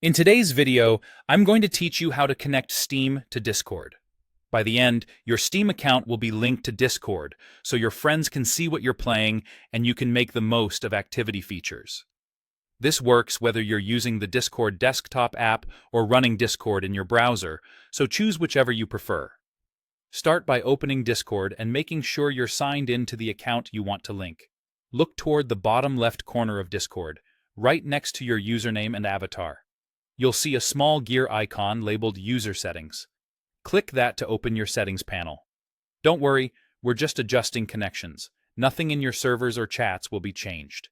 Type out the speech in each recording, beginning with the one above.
In today's video, I'm going to teach you how to connect Steam to Discord. By the end, your Steam account will be linked to Discord, so your friends can see what you're playing and you can make the most of activity features. This works whether you're using the Discord desktop app or running Discord in your browser, so choose whichever you prefer. Start by opening Discord and making sure you're signed in to the account you want to link. Look toward the bottom left corner of Discord, right next to your username and avatar. You'll see a small gear icon labeled User Settings. Click that to open your settings panel. Don't worry, we're just adjusting connections. Nothing in your servers or chats will be changed.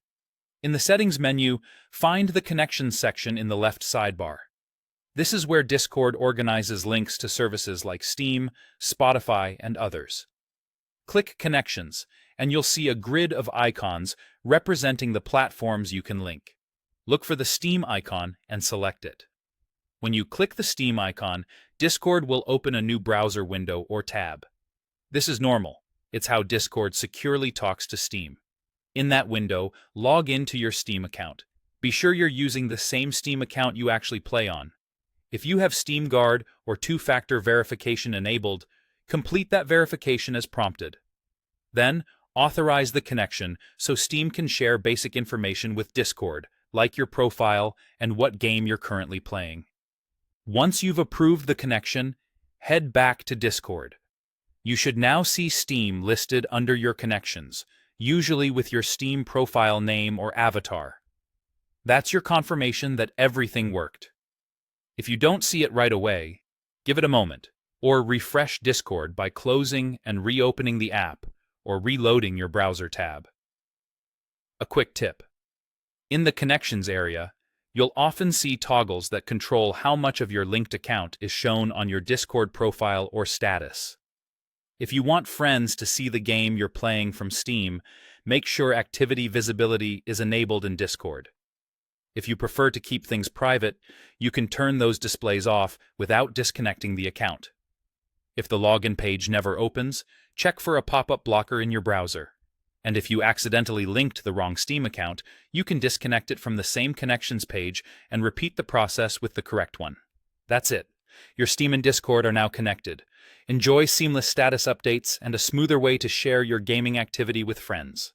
In the Settings menu, find the Connections section in the left sidebar. This is where Discord organizes links to services like Steam, Spotify, and others. Click Connections, and you'll see a grid of icons representing the platforms you can link. Look for the Steam icon and select it. When you click the Steam icon, Discord will open a new browser window or tab. This is normal. It's how Discord securely talks to Steam. In that window, log into your Steam account. Be sure you're using the same Steam account you actually play on. If you have Steam Guard or two-factor verification enabled, complete that verification as prompted. Then, authorize the connection so Steam can share basic information with Discord, like your profile and what game you're currently playing. Once you've approved the connection, head back to Discord. You should now see Steam listed under your connections, usually with your Steam profile name or avatar. That's your confirmation that everything worked. If you don't see it right away, give it a moment, or refresh Discord by closing and reopening the app or reloading your browser tab. A quick tip. In the Connections area, you'll often see toggles that control how much of your linked account is shown on your Discord profile or status. If you want friends to see the game you're playing from Steam, make sure activity visibility is enabled in Discord. If you prefer to keep things private, you can turn those displays off without disconnecting the account. If the login page never opens, check for a pop-up blocker in your browser. And if you accidentally linked the wrong Steam account, you can disconnect it from the same connections page and repeat the process with the correct one. That's it. Your Steam and Discord are now connected. Enjoy seamless status updates and a smoother way to share your gaming activity with friends.